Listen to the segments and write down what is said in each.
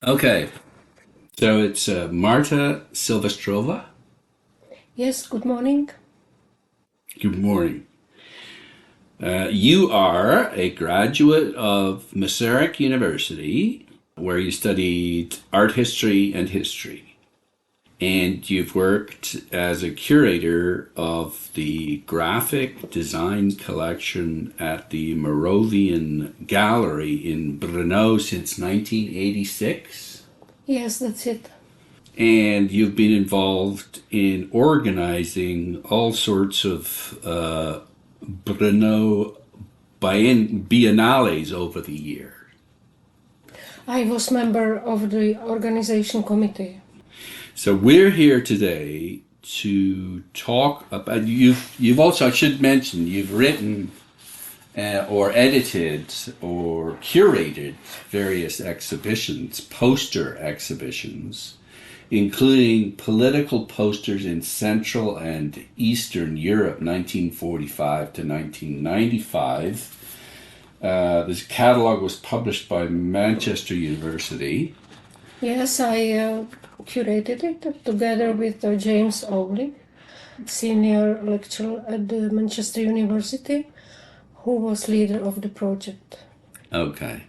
Okay, so it's Marta Sylvestrova. Yes, good morning. Good morning. You are a graduate of Masaryk University, where you studied art history and history. And you've worked as a curator of the graphic design collection at the Moravian Gallery in Brno since 1986. Yes, that's it. And you've been involved in organizing all sorts of Brno Bienniales over the year. I was member of the organization committee. So we're here today to talk about you've also, I should mention, you've written or edited or curated various exhibitions, poster exhibitions, including political posters in Central and Eastern Europe, 1945 to 1995. This catalogue was published by Manchester University. Yes, I curated it together with James Owley, senior lecturer at the Manchester University, who was leader of the project. Okay.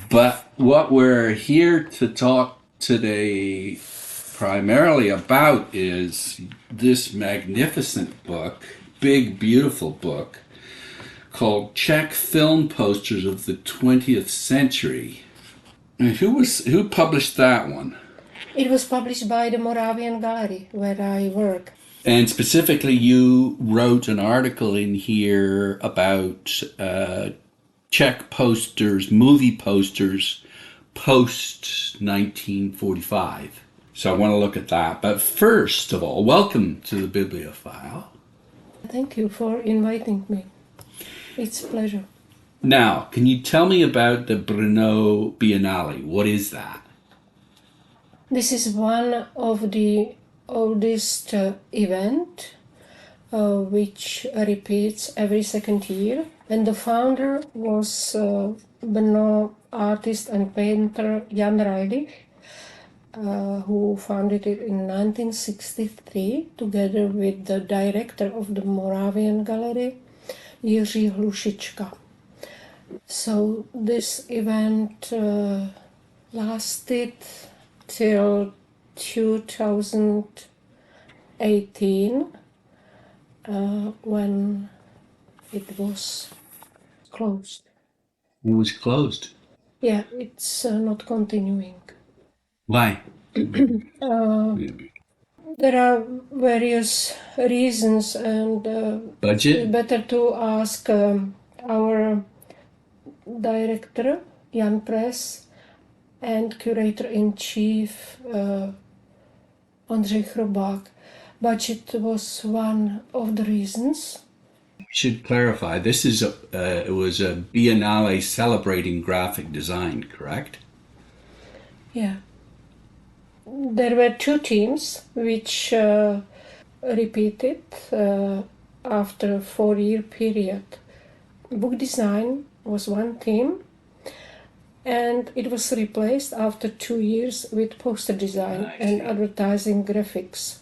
But what we're here to talk today primarily about is this magnificent book, big, beautiful book, called Czech Film Posters of the 20th Century. And who published that one? It was published by the Moravian Gallery, where I work. And specifically, you wrote an article in here about Czech posters, movie posters, post 1945. So I want to look at that. But first of all, welcome to the Bibliophile. Thank you for inviting me. It's a pleasure. Now, can you tell me about the Brno Biennale? What is that? This is one of the oldest event which repeats every second year. And the founder was Brno artist and painter Jan Reilich, who founded it in 1963 together with the director of the Moravian Gallery, Jiří Hlušička. So this event lasted till 2018 when it was closed. It was closed. Yeah, it's not continuing. Why? There are various reasons, and Budget? it's better to ask our director, Jan Press, and curator-in-chief, Ondřej Chrobák. Budget was one of the reasons. Should clarify, this is it was a biennale celebrating graphic design, correct? Yeah. There were two teams which repeated after a 4-year period. Book design was one team, and it was replaced after 2 years with poster design and advertising graphics.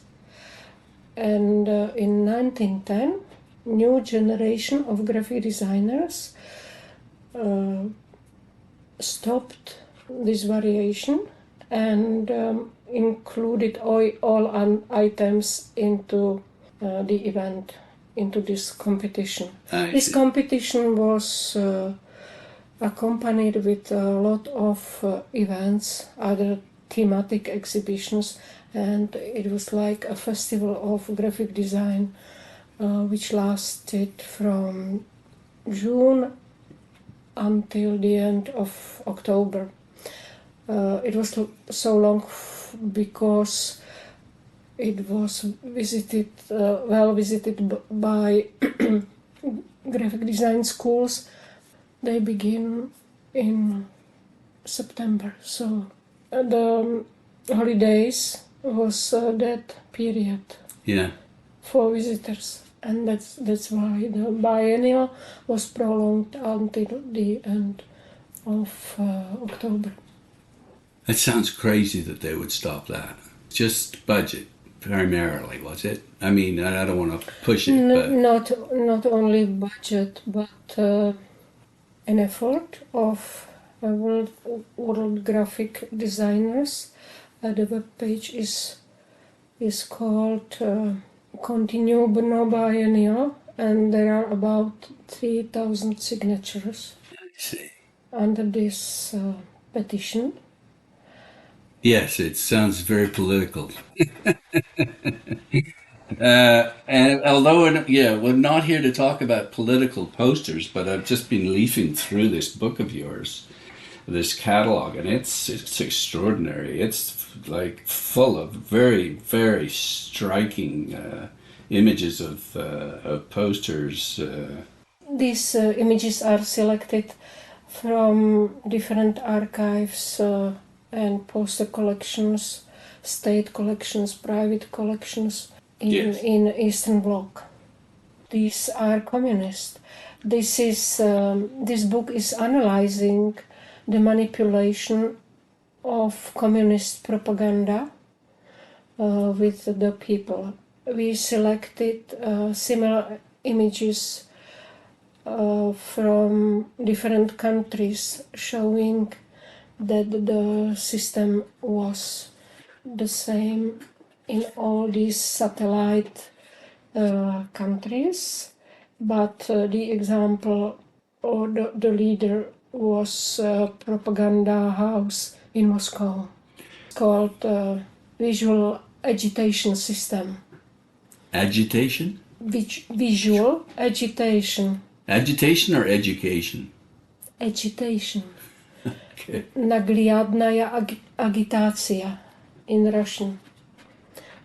And in 1910, new generation of graphic designers stopped this variation and included all items into the event, into this competition. This competition was accompanied with a lot of events, other thematic exhibitions, and it was like a festival of graphic design which lasted from June until the end of October. It was so long because it was well visited by graphic design schools. They begin in September, so the holidays was that period for visitors, and that's why the biennial was prolonged until the end of October. It sounds crazy that they would stop that. Just budget, primarily, was it? I mean, I don't want to push it, but... Not only budget, but an effort of world graphic designers. The web page is called Continue Brno Biennieles, and there are about 3,000 signatures I see. under this petition. Yes, it sounds very political. And although, we're not here to talk about political posters, but I've just been leafing through this book of yours, this catalog, and it's extraordinary. It's like full of very, very striking images of posters. These images are selected from different archives and poster collections, state collections, private collections in Eastern Bloc. These are communist. This book is analyzing the manipulation of communist propaganda with the people. We selected similar images from different countries, showing that the system was the same in all these satellite countries, but the example or the leader was propaganda house in Moscow. It's called visual agitation system. Agitation? Visual agitation. Agitation or education? Agitation. Okay. Nagliadnaya agitácia in Russian.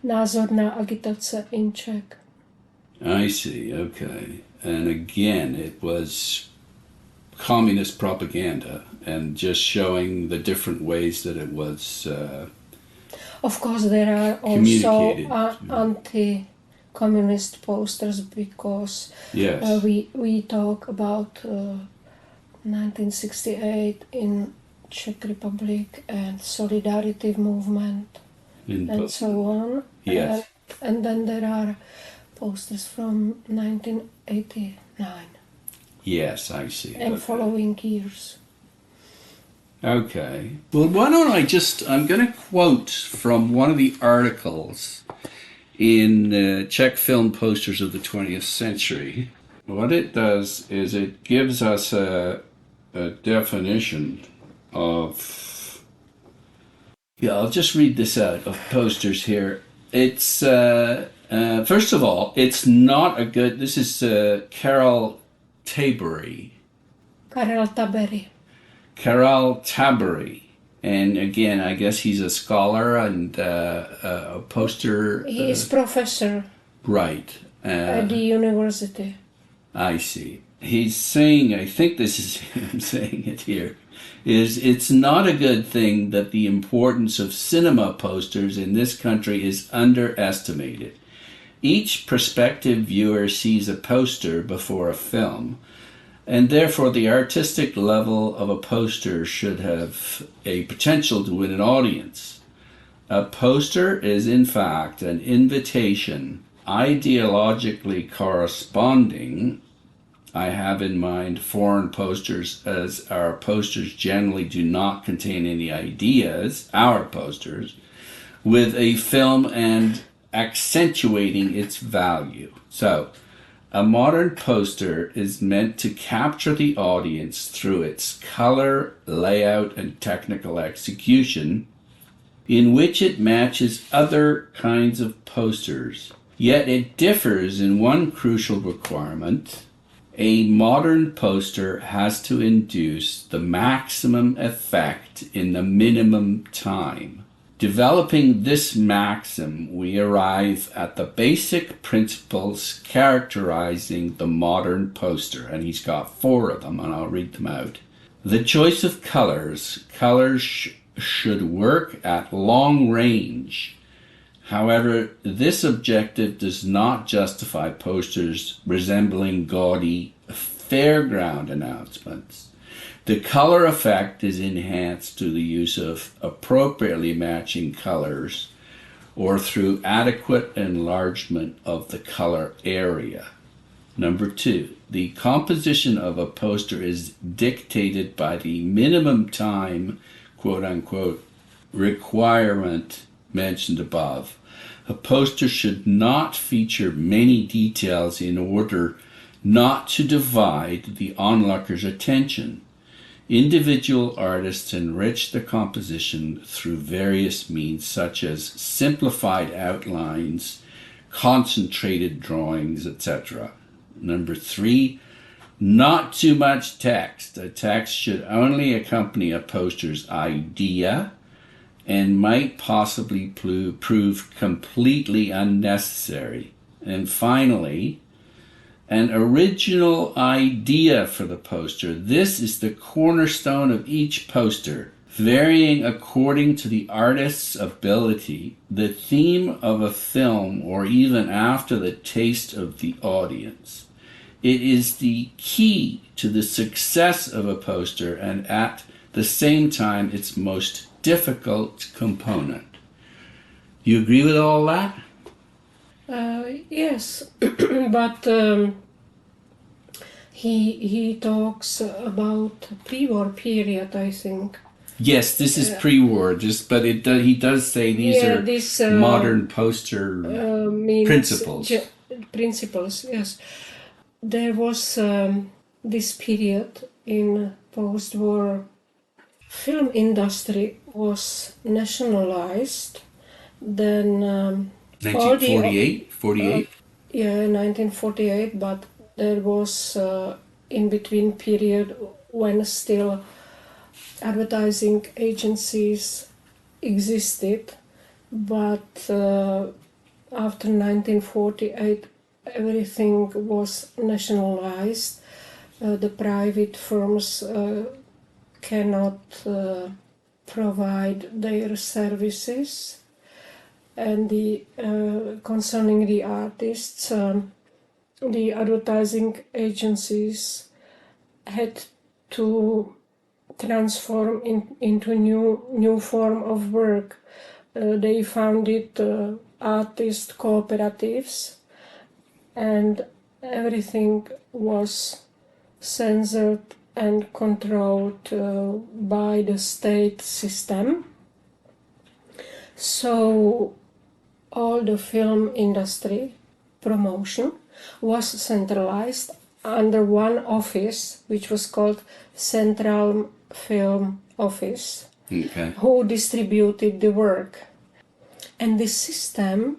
Názorná agitace in Czech. I see, okay. And again, it was communist propaganda and just showing the different ways that it was Of course, there are also anti-communist posters, because yes. we talk about 1968 in Czech Republic and Solidarity movement and so on. Yes. And then there are posters from 1989. Yes, I see. And following years. Okay. Well, why don't I'm going to quote from one of the articles in Czech Film Posters of the 20th Century. What it does is it gives us a definition of... Yeah, I'll just read this out of posters here. It's, first of all, it's not a good... This is Karel Tabery. Karel Tabery. And again, I guess he's a scholar and a poster... He is professor. Right. At the university. I see. He's saying, I think this is him saying it here, is it's not a good thing that the importance of cinema posters in this country is underestimated. Each prospective viewer sees a poster before a film, and therefore the artistic level of a poster should have a potential to win an audience. A poster is in fact an invitation ideologically corresponding. I have in mind foreign posters, as our posters generally do not contain any ideas, our posters, with a film and accentuating its value. So, a modern poster is meant to capture the audience through its color, layout, and technical execution, in which it matches other kinds of posters. Yet it differs in one crucial requirement. A modern poster has to induce the maximum effect in the minimum time. Developing this maxim, we arrive at the basic principles characterizing the modern poster, and he's got 4 of them, and I'll read them out. The choice of colors. Colors should work at long range. However, this objective does not justify posters resembling gaudy fairground announcements. The color effect is enhanced through the use of appropriately matching colors or through adequate enlargement of the color area. Number 2, the composition of a poster is dictated by the minimum time, quote unquote, requirement mentioned above. A poster should not feature many details in order not to divide the onlooker's attention. Individual artists enrich the composition through various means such as simplified outlines, concentrated drawings, etc. Number 3, not too much text. A text should only accompany a poster's idea and might possibly prove completely unnecessary. And finally, an original idea for the poster. This is the cornerstone of each poster, varying according to the artist's ability, the theme of a film, or even after the taste of the audience. It is the key to the success of a poster and at the same time its most difficult component. You agree with all that? Yes, but he talks about pre-war period, I think. Yes, this is pre-war, but he does say these are modern poster principles. Principles, yes. There was this period in post-war film industry was nationalized. Then 1948? 48? Yeah, 1948, but there was in between period when still advertising agencies existed, but after 1948 everything was nationalized. The private firms cannot provide their services, and concerning the artists, the advertising agencies had to transform into new form of work. They founded artist cooperatives, and everything was censored and controlled by the state system. So all the film industry promotion was centralized under one office, which was called Central Film Office, okay, who distributed the work. And this system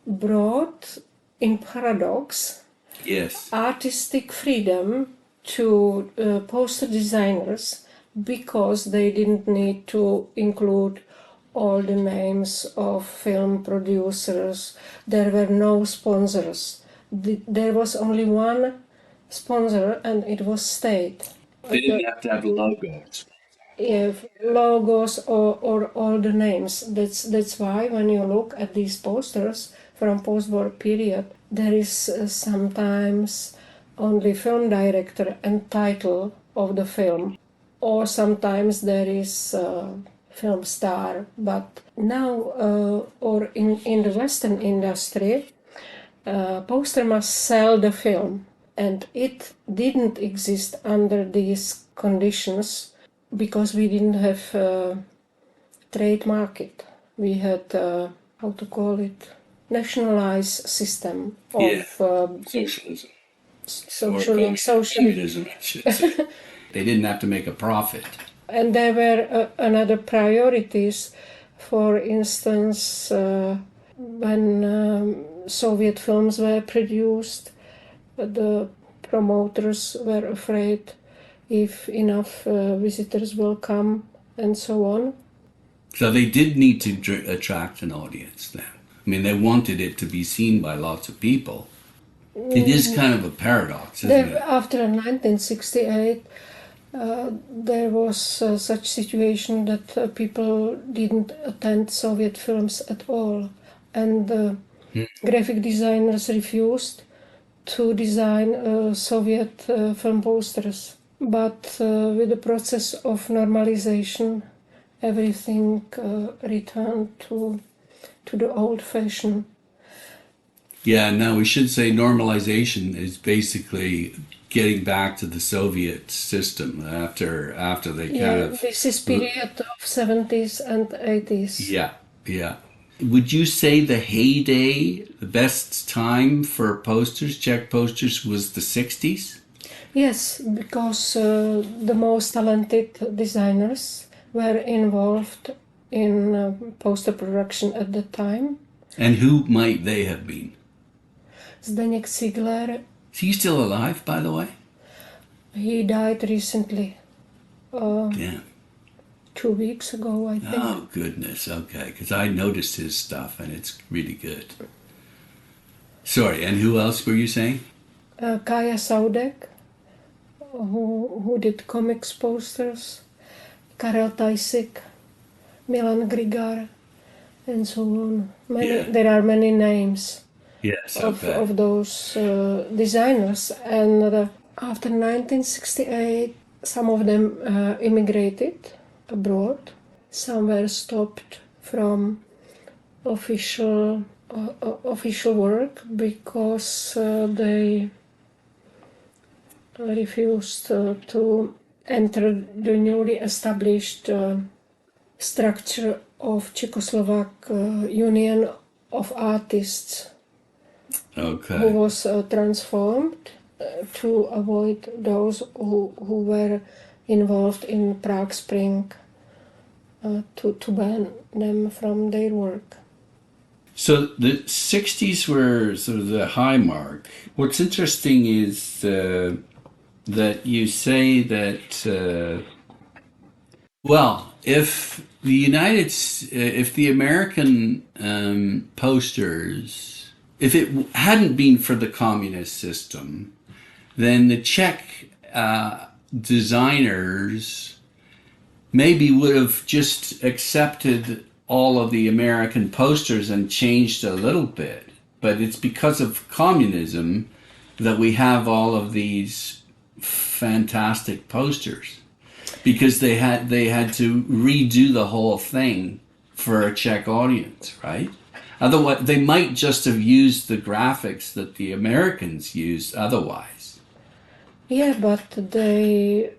brought, in paradox, yes, artistic freedom to poster designers, because they didn't need to include all the names of film producers. There were no sponsors. There was only one sponsor, and it was state. They didn't have to have logos. Yeah, logos or all the names. That's why when you look at these posters from post-war period, there is sometimes only film director and title of the film, or sometimes there is film star. But now, or in the Western industry, poster must sell the film, and it didn't exist under these conditions because we didn't have trade market. We had how to call it, nationalized system of socialism. Socialism. I should say. They didn't have to make a profit. And there were another priorities. For instance, when Soviet films were produced, the promoters were afraid if enough visitors will come, and so on. So they did need to attract an audience then. I mean, they wanted it to be seen by lots of people. It is kind of a paradox, isn't it? After 1968, there was such situation that people didn't attend Soviet films at all, and graphic designers refused to design Soviet film posters. But with the process of normalization, everything returned to the old fashion. Yeah, now we should say normalization is basically getting back to the Soviet system after they kind of. This is period of 70s and 80s. Yeah, yeah. Would you say the heyday, the best time for posters, Czech posters, was the 60s? Yes, because the most talented designers were involved in poster production at the time. And who might they have been? Zdeněk Ziegler, Is he still alive, by the way? he died recently, Yeah. 2 weeks ago, I think. Oh, goodness. Okay. Because I noticed his stuff and it's really good. Sorry. And who else were you saying? Kaja Saudek, who did comics posters, Karel Tajsik, Milan Grigar, and so on. There are many names. Yes. Of those designers, and after 1968 some of them immigrated abroad. Some were stopped from official work because they refused to enter the newly established structure of Czechoslovak Union of Artists. Okay. Who was transformed to avoid those who were involved in Prague Spring, to ban them from their work. So the 60s were sort of the high mark. What's interesting is that you say that, if the American posters, if it hadn't been for the communist system, then the Czech designers maybe would have just accepted all of the American posters and changed a little bit. But it's because of communism that we have all of these fantastic posters, because they had to redo the whole thing for a Czech audience, right? Otherwise, they might just have used the graphics that the Americans used otherwise. Yeah, but they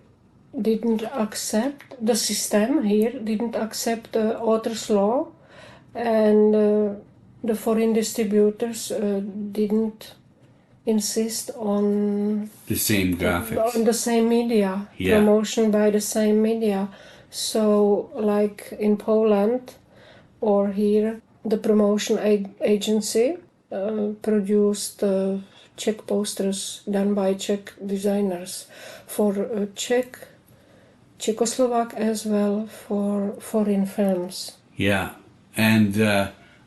didn't accept, the system here didn't accept the author's law, and the foreign distributors didn't insist on the same graphics, on the same media, promotion by the same media. So, like in Poland or here, the promotion agency produced Czech posters done by Czech designers for Czechoslovak as well for foreign films. Yeah, and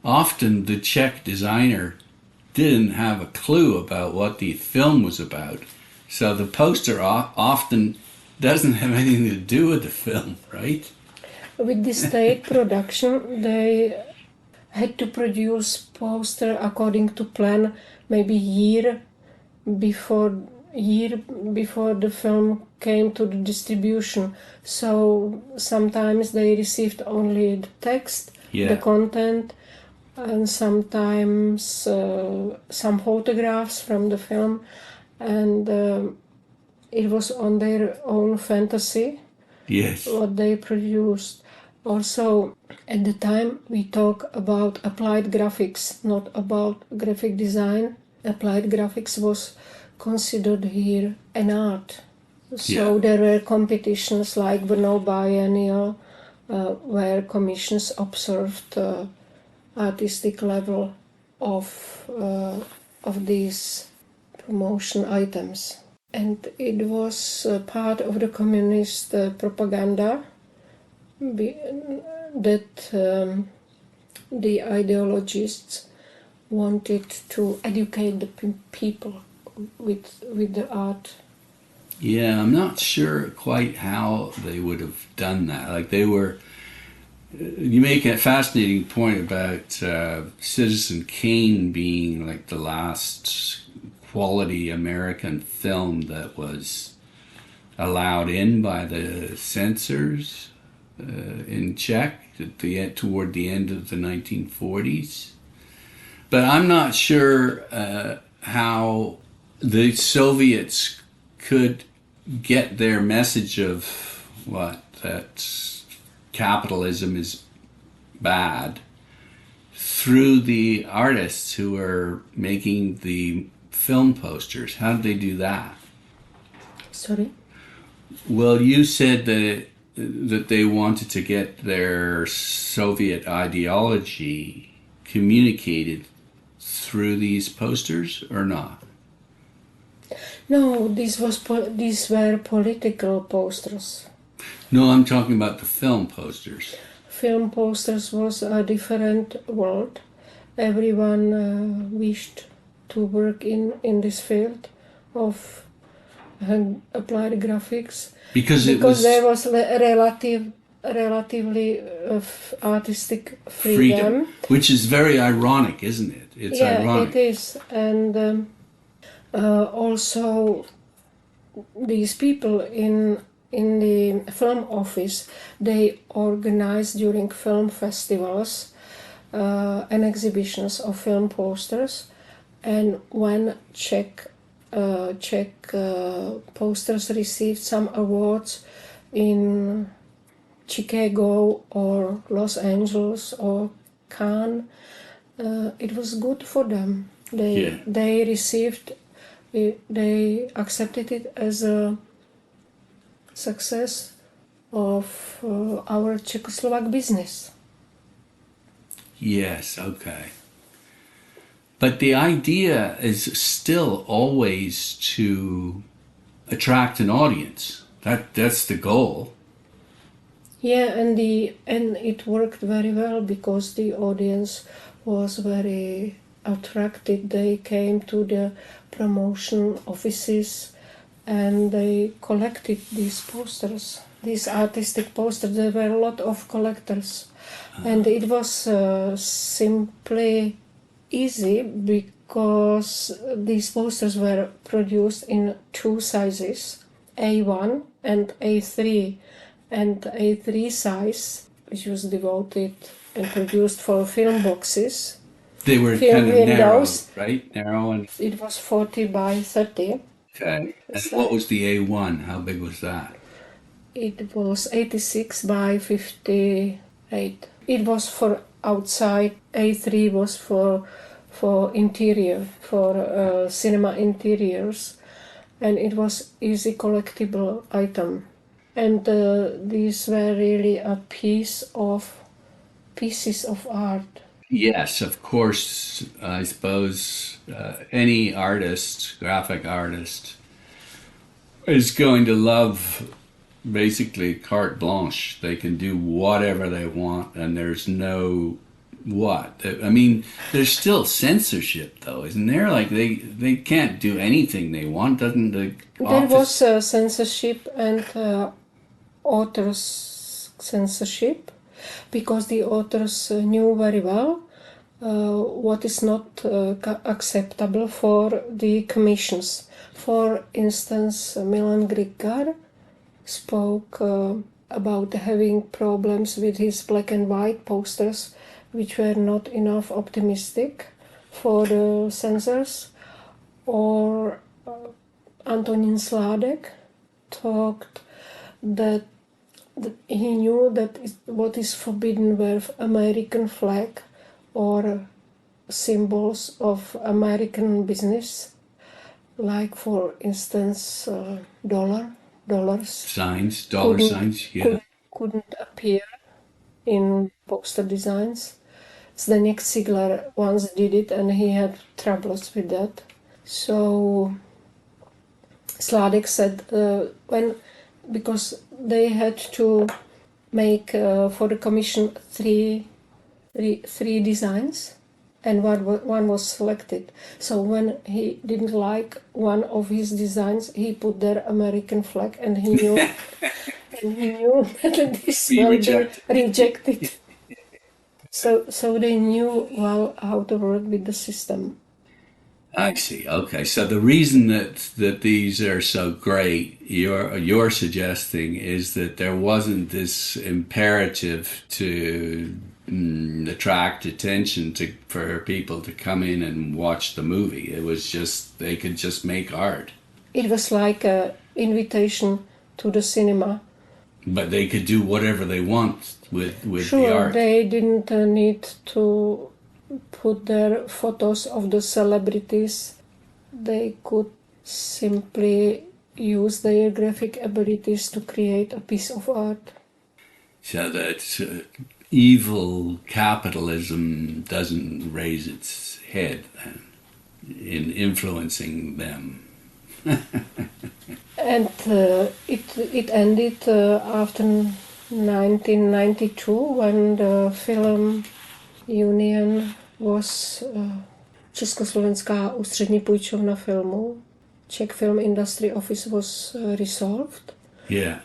often the Czech designer didn't have a clue about what the film was about, so the poster often doesn't have anything to do with the film, right? With the state production, they had to produce poster according to plan, maybe year before the film came to the distribution. So sometimes they received only the text, the content, and sometimes some photographs from the film, and it was on their own fantasy. Yes. What they produced. Also, at the time, we talk about applied graphics, not about graphic design. Applied graphics was considered here an art. So there were competitions like Brno Bienniles, where commissions observed artistic level of these promotion items. And it was part of the communist propaganda that the ideologists wanted to educate the people with the art. Yeah, I'm not sure quite how they would have done that. Like you make a fascinating point about Citizen Kane being like the last quality American film that was allowed in by the censors in Czech toward the end of the 1940s. But I'm not sure how the Soviets could get their message of that capitalism is bad through the artists who were making the film posters. How did they do that? Sorry? Well, you said that they wanted to get their Soviet ideology communicated through these posters, or not? No, these were political posters. No, I'm talking about the film posters. Film posters was a different world. Everyone wished to work in this field of applied graphics Because there was relatively artistic freedom. which is very ironic, isn't it? It's ironic. It is, and also these people in the film office, they organized during film festivals and exhibitions of film posters, and when Czech posters received some awards in Chicago or Los Angeles or Cannes, it was good for them. They accepted it as a success of our Czechoslovak business. Yes, okay. But the idea is still always to attract an audience. That's the goal. Yeah, and it worked very well because the audience was very attracted. They came to the promotion offices and they collected these posters, these artistic posters. There were a lot of collectors, and it was simply easy because these posters were produced in two sizes, A1 and A3, and A3 size, which was devoted and produced for film boxes. They were kind of narrow, right? Narrow, and it was 40 by 30. Okay. And what was the A1? How big was that? It was 86 by 58. It was for outside. A3 was for interior, for cinema interiors, and it was easy collectible item. And these were really pieces of art. Yes, of course. I suppose any artist, graphic artist, is going to love basically carte blanche. They can do whatever they want, and there's no I mean, there's still censorship, though, isn't there? Like they can't do anything they want, doesn't the office? There was censorship and authors censorship, because the authors knew very well what is not acceptable for the commissions. For instance, Milan Griggar spoke about having problems with his black and white posters, which were not enough optimistic for the censors. Or Antonín Sládek talked that he knew that what is forbidden were American flag or symbols of American business, like for instance dollar signs, dollar signs, yeah. Couldn't appear in poster designs. Zdeněk Ziegler once did it and he had troubles with that. So Sládek said because they had to make for the commission three designs, and one was selected. So when he didn't like one of his designs, he put their American flag, and he knew that this will be rejected. So they knew well how to work with the system. I see. Okay, so the reason that these are so great, you're suggesting, is that there wasn't this imperative to attract attention to for people to come in and watch the movie. It was just they could just make art, It was like an invitation to the cinema. but they could do whatever they want with the Sure, art. they didn't need to put their photos of the celebrities. They could simply use their graphic abilities to create a piece of art. So that evil capitalism doesn't raise its head in influencing them. And it ended after 1992 when the film union was Československá ústřední půjčovna filmu. Czech Film Industry Office was resolved. Yeah.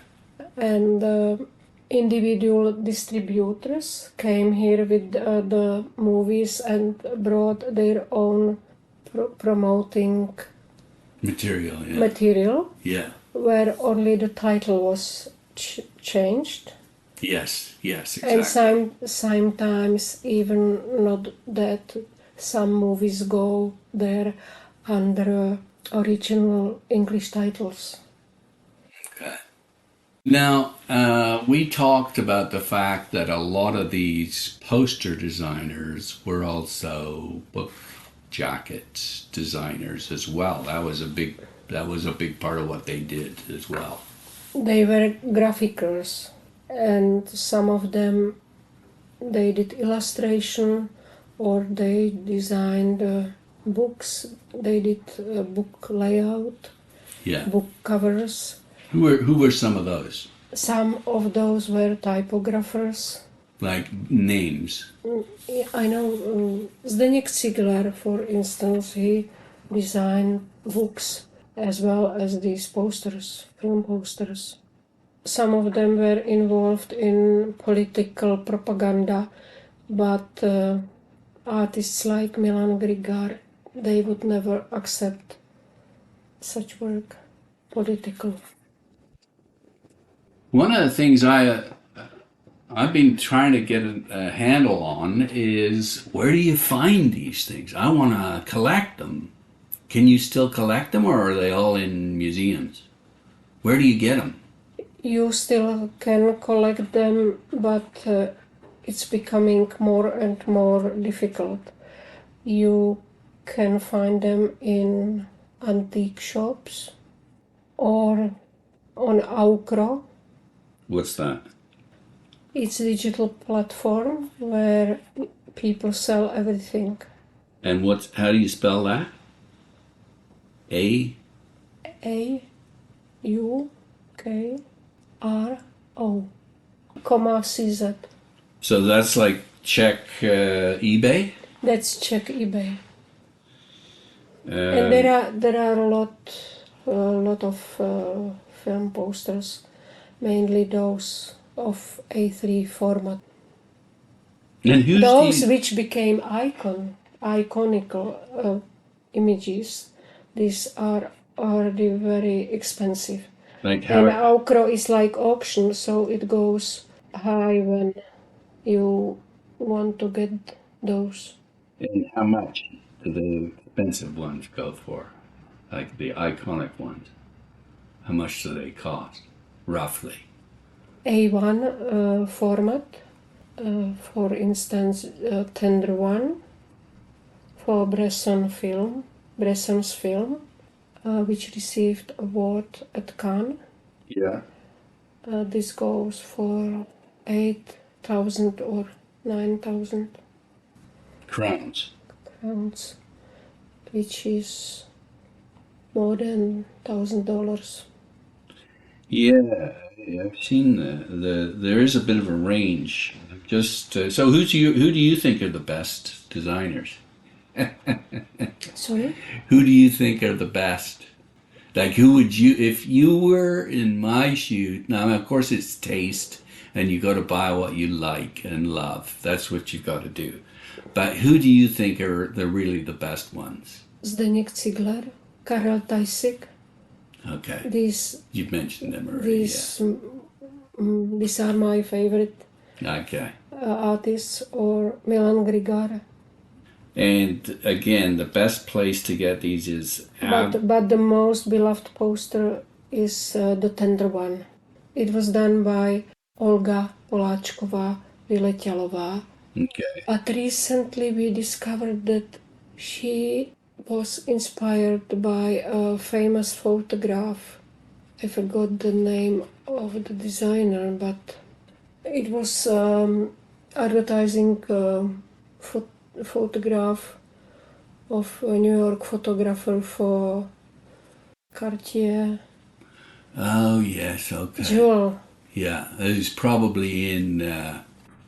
And individual distributors came here with the movies and brought their own promoting material. Yeah. Where only the title was changed. Yes, exactly. And sometimes even not that, some movies go there under original English titles. Okay. Now, we talked about the fact that a lot of these poster designers were also book jacket designers as well. That was a big part of what they did as well. They were graphickers, and some of them they did illustration or they designed books. They did book layout, book covers. Who were some of those? Some of those were typographers. Like names? I know Zdeněk Ziegler, for instance, he designed books as well as these posters, film posters. Some of them were involved in political propaganda, but artists like Milan Grigar, they would never accept such work, political. One of the things I've been trying to get a handle on is, where do you find these things? I want to collect them. Can you still collect them, or are they all in museums? Where do you get them? You still can collect them, but it's becoming more and more difficult. You can find them in antique shops or on Aukro. What's that? It's a digital platform where people sell everything. And how do you spell that? A? A-U-K-R-O, CZ. So that's like Czech eBay? That's Czech eBay. And there are a lot of film posters, mainly those of A3 format. And those which became iconic images, these are already very expensive. Like how? And Aukro is like auction, so it goes high when you want to get those. And how much do the expensive ones go for? Like the iconic ones? How much do they cost, roughly? A1 format, for instance, Tender One for Bresson's film, which received award at Cannes. Yeah. This goes for 8,000 or 9,000 crowns, which is more than $1,000. Yeah, I've seen there is a bit of a range. Just so, who do you think are the best designers? Sorry? Who do you think are the best? Like, who would you, if you were in my shoes? Now, of course, it's taste, and you got to buy what you like and love. That's what you've got to do. But who do you think are really the best ones? Zdeněk Ziegler, Karel Tajsik. Okay. These You've mentioned them already. These are my favorite Okay. artists, or Milan Grigar. And again, the best place to get these is But the most beloved poster is the tender one. It was done by Olga Poláčková Vyletělová. Okay. But recently we discovered that she was inspired by a famous photograph. I forgot the name of the designer, but it was advertising photograph of a New York photographer for Cartier. Oh, yes, okay. Jewel. Yeah, it was probably in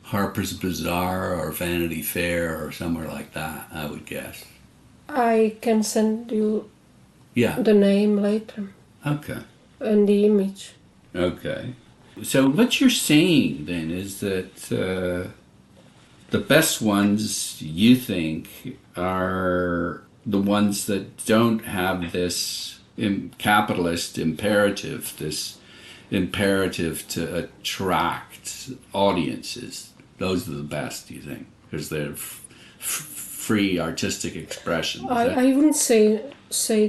Harper's Bazaar or Vanity Fair or somewhere like that, I would guess. I can send you Yeah. the name later Okay. and the image. Okay. So what you're saying then is that the best ones you think are the ones that don't have this capitalist imperative, this imperative to attract audiences. Those are the best, you think, because they're free artistic expression. I wouldn't say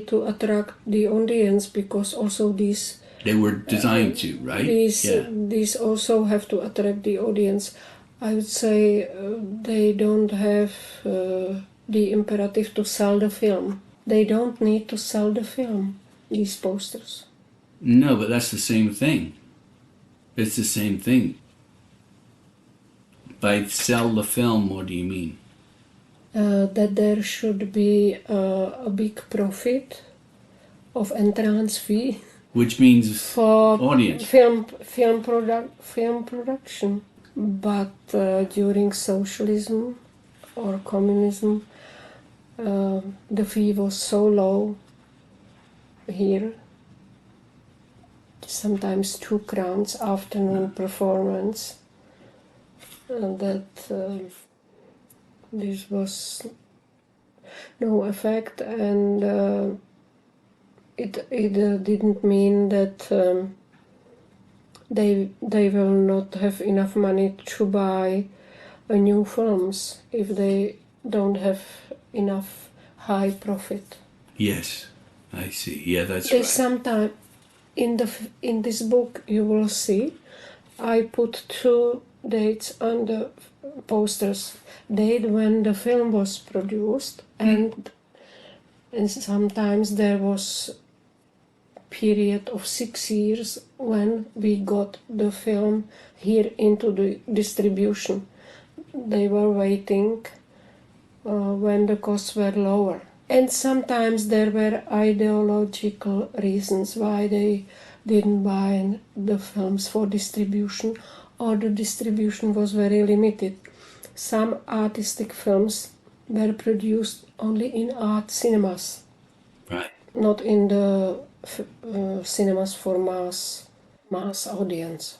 to attract the audience, because also these they were designed to, right? These also have to attract the audience. I would say they don't have the imperative to sell the film. They don't need to sell the film, these posters. No, but that's the same thing. It's the same thing. By sell the film, what do you mean? That there should be a big profit of entrance fee. Which means for audience. Film production. But during socialism or communism, the fee was so low here. Sometimes 2 crowns afternoon performance. That this was no effect, and it didn't mean that they will not have enough money to buy new films if they don't have enough high profit. Yes, I see. Yeah, that's right. Sometimes in this book you will see I put 2 dates on the posters: date when the film was produced, and sometimes there was period of 6 years when we got the film here into the distribution. They were waiting when the costs were lower. And sometimes there were ideological reasons why they didn't buy the films for distribution, or the distribution was very limited. Some artistic films were produced only in art cinemas, right? Not in the cinemas for mass audience.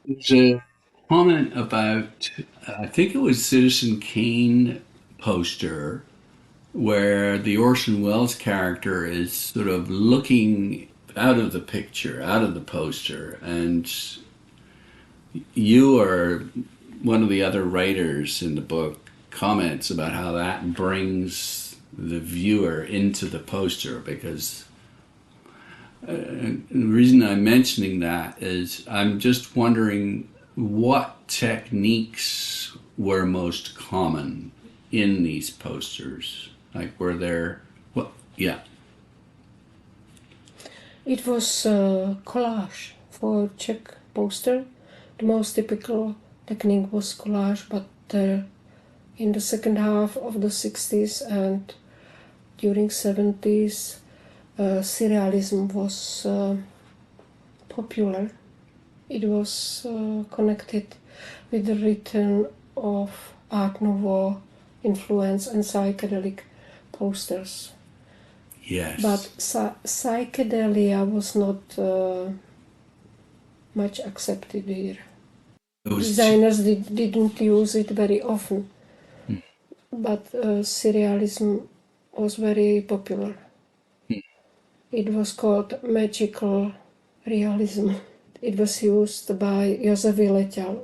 There's a comment about, I think it was Citizen Kane poster, where the Orson Welles character is sort of looking out of the picture, out of the poster, and you or one of the other writers in the book comments about how that brings the viewer into the poster, because the reason I'm mentioning that is I'm just wondering what techniques were most common in these posters. Like, were there, what, yeah. It was collage for Czech poster. The most typical technique was collage, but in the second half of the 60s and during 70s, surrealism was popular. It was connected with the return of Art Nouveau influence and psychedelic posters. Yes. But psychedelia was not much accepted here. Designers didn't use it very often. But surrealism was very popular. It was called magical realism. It was used by Josef Vyletěl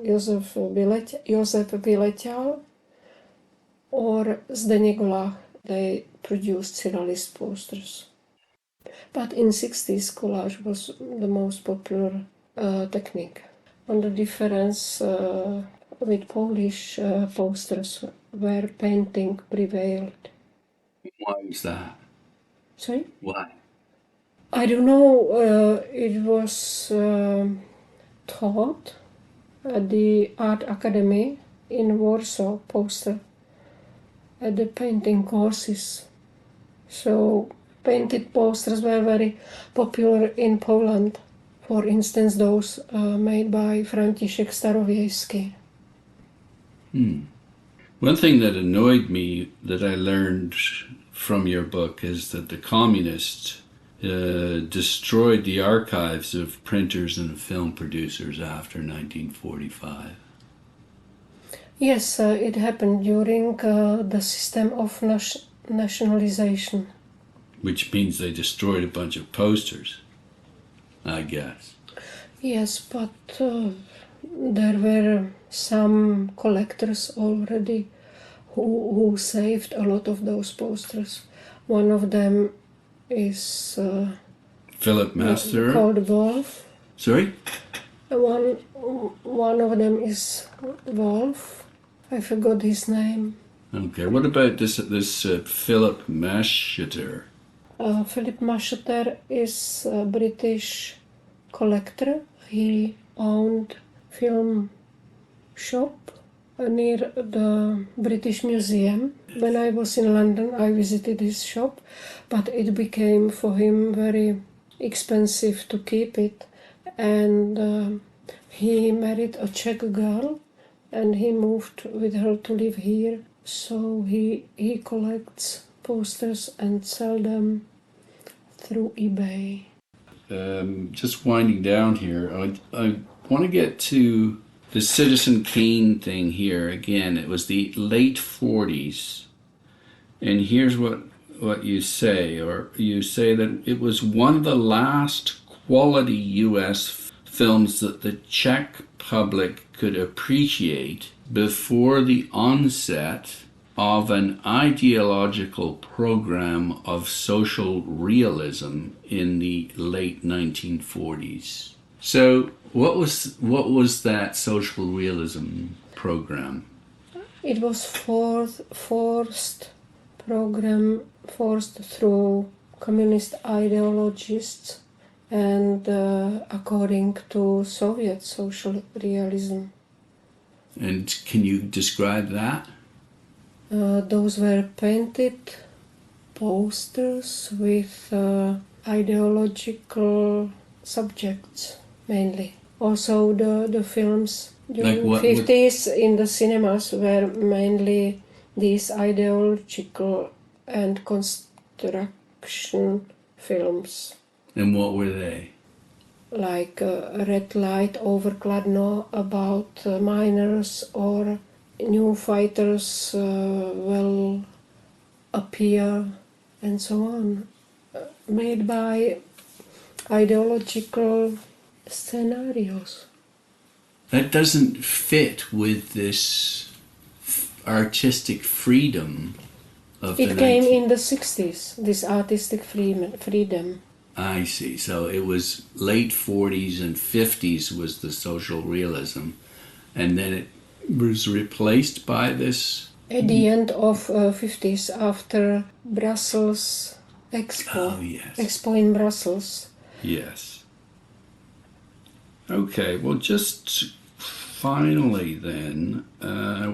or Zdeněk Vlach. They produced surrealist posters. But in 60s, collage was the most popular technique. And the difference with Polish posters where painting prevailed. Why was that? Sorry? Why? I don't know. It was taught at the Art Academy in Warsaw, poster, at the painting courses. So painted posters were very popular in Poland. For instance, those made by František Starowiejski. One thing that annoyed me that I learned from your book is that the communists destroyed the archives of printers and film producers after 1945. Yes, it happened during the system of nationalization. Which means they destroyed a bunch of posters, I guess. Yes, but there were some collectors already who saved a lot of those posters. One of them is Philip Master. called Wolf. Sorry? One of them is Wolf. I forgot his name. Okay, what about this Philip Master? Philip Masaryk is a British collector. He owned film shop near the British Museum. When I was in London, I visited his shop, but it became for him very expensive to keep it. And he married a Czech girl, and he moved with her to live here. So he collects posters and sell them through eBay. Just winding down here, I want to get to the Citizen Kane thing here again. It was the late 40s, and here's what you say, or you say that it was one of the last quality U.S. films that the Czech public could appreciate before the onset of an ideological program of social realism in the late 1940s. So what was that social realism program? It was forced program, forced through communist ideologists and according to Soviet social realism. And can you describe that? Those were painted posters with ideological subjects mainly. Also the films during the 50s in the cinemas were mainly these ideological and construction films. And what were they? Like Red Light over Kladno about miners, or new fighters will appear, and so on, made by ideological scenarios. That doesn't fit with this artistic freedom of it came in the 60s, this artistic freedom. I see. So it was late 40s and 50s was the social realism, and then it was replaced by this? At the end of 50s, after Brussels Expo. Oh, yes. Expo in Brussels. Yes. Okay, well, just finally then, I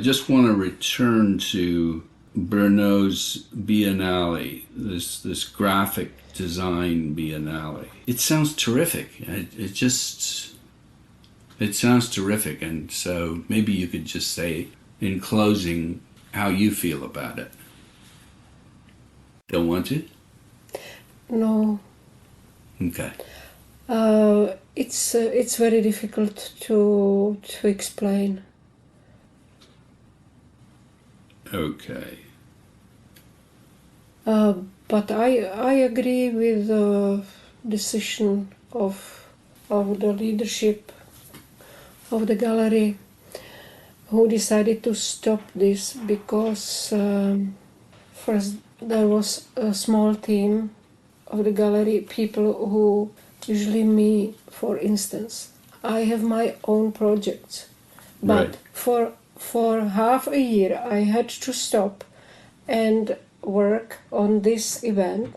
just want to return to Brno's Biennale, this graphic design Biennale. It sounds terrific. It sounds terrific, and so maybe you could just say in closing how you feel about it. Don't want to? No. Okay. It's very difficult to explain. Okay. But I agree with the decision of the leadership of the gallery, who decided to stop this because first there was a small team of the gallery, people who usually me, for instance. I have my own projects, but Right. for half a year I had to stop and work on this event,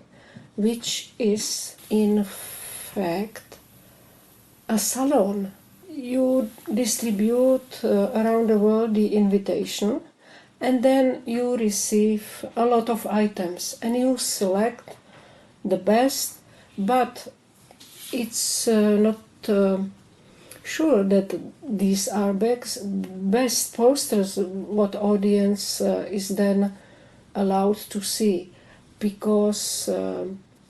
which is in fact a salon. You distribute around the world the invitation, and then you receive a lot of items and you select the best, but it's not sure that these are best posters what audience is then allowed to see, because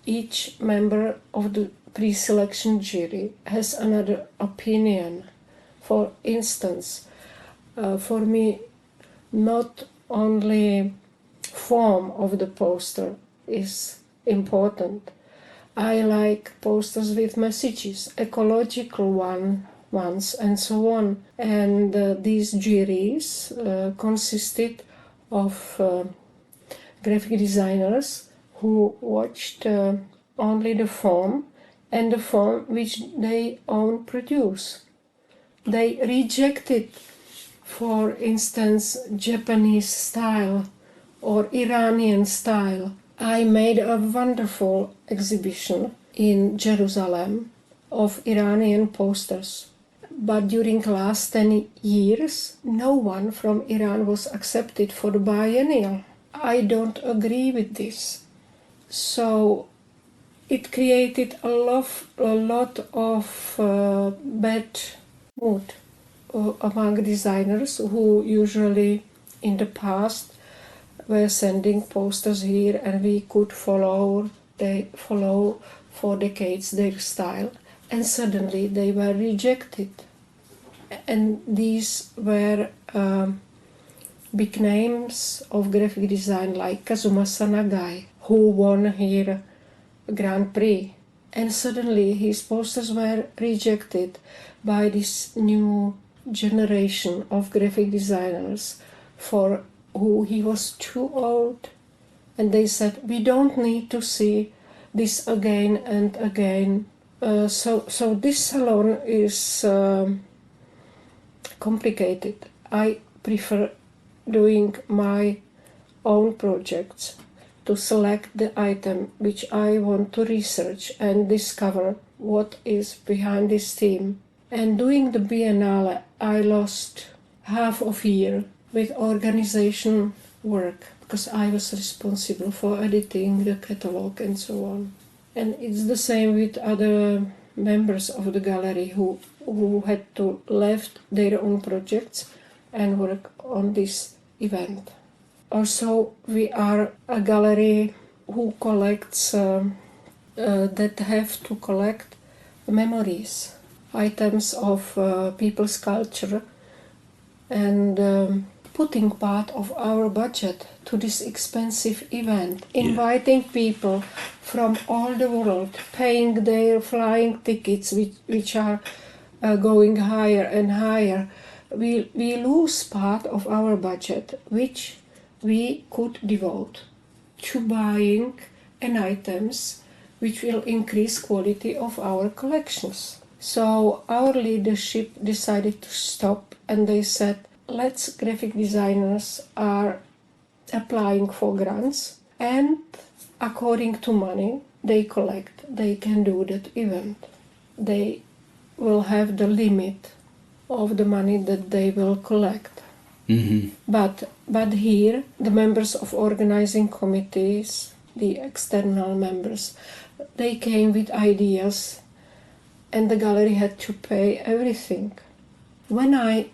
each member of the pre-selection jury has another opinion. For instance, for me, not only form of the poster is important. I like posters with messages, ecological ones, and so on. And these juries consisted of graphic designers who watched only the form and the form which they own produce. They rejected, for instance, Japanese style or Iranian style. I made a wonderful exhibition in Jerusalem of Iranian posters. But during the last 10 years, no one from Iran was accepted for the biennial. I don't agree with this. So it created a lot of bad mood among designers who usually in the past were sending posters here, and we could follow for decades their style, and suddenly they were rejected. And these were big names of graphic design like Kazumasa Nagai, who won here Grand Prix. And suddenly his posters were rejected by this new generation of graphic designers for who he was too old. And they said, we don't need to see this again and again. So this salon is complicated. I prefer doing my own projects, to select the item which I want to research and discover what is behind this theme. And doing the Biennale, I lost half of a year with organization work, because I was responsible for editing the catalogue and so on. And it's the same with other members of the gallery who had to left their own projects and work on this event. Also, we are a gallery who collects, that have to collect memories, items of people's culture, and putting part of our budget to this expensive event, inviting people from all the world, paying their flying tickets, which are going higher and higher. We lose part of our budget, which we could devote to buying an items which will increase quality of our collections. So our leadership decided to stop, and they said, let's graphic designers are applying for grants, and according to money they collect, they can do that event. They will have the limit of the money that they will collect. Mm-hmm. But here, the members of organizing committees, the external members, they came with ideas, and the gallery had to pay everything. When I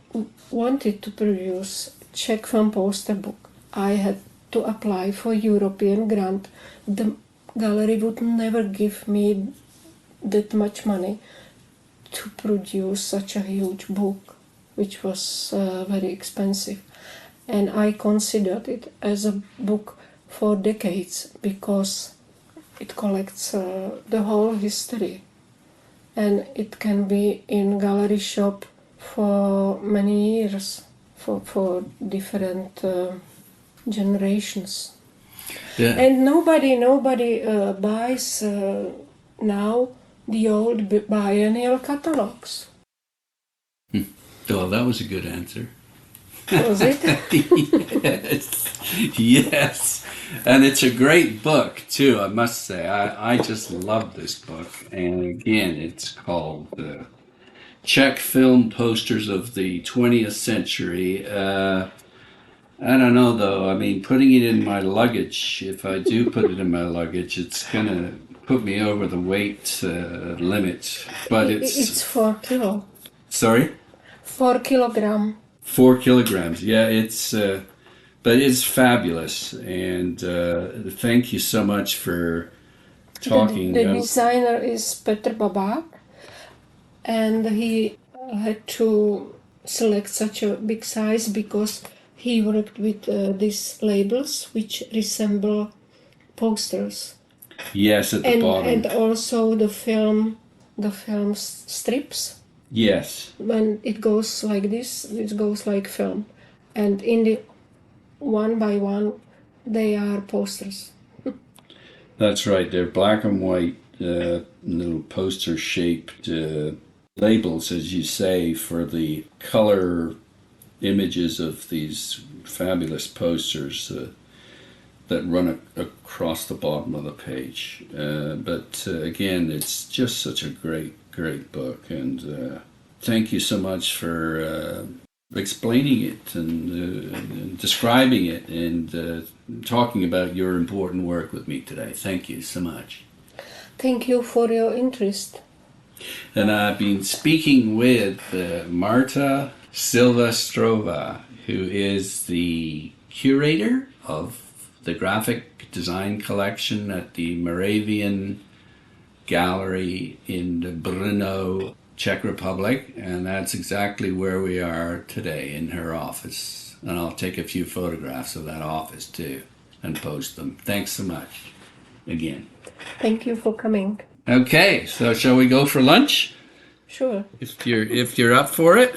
wanted to produce Czech Film Poster book, I had to apply for European grant. The gallery would never give me that much money to produce such a huge book, which was very expensive. And I considered it as a book for decades because it collects the whole history, and it can be in gallery shop for many years, for different generations. Yeah. And nobody buys now the old biennial catalogues. Well, that was a good answer. Was it? Yes. And it's a great book, too, I must say. I just love this book. And again, it's called Czech Film Posters of the 20th Century. I don't know, though. I mean, putting it in my luggage, if I do put it in my luggage, it's going to put me over the weight limit. But It's 4 kilo. Sorry? 4 kilogram. 4 kilograms. Yeah, but it's fabulous. And thank you so much for talking. The designer is Petr Babák, and he had to select such a big size because he worked with these labels which resemble posters. Yes, at the bottom. And also the film strips. Yes. When it goes like this, it goes like film. And in the one by one, they are posters. That's right. They're black and white little poster-shaped labels, as you say, for the color images of these fabulous posters that run across the bottom of the page. But again, it's just such a great book, and thank you so much for explaining it and describing it and talking about your important work with me today. Thank you so much. Thank you for your interest. And I've been speaking with Marta Sylvestrova, who is the curator of the graphic design collection at the Moravian Gallery in Brno, Czech Republic, and that's exactly where we are today, in her office. And I'll take a few photographs of that office too and post them. Thanks so much again. Thank you for coming. Okay, so shall we go for lunch? Sure. If you're up for it.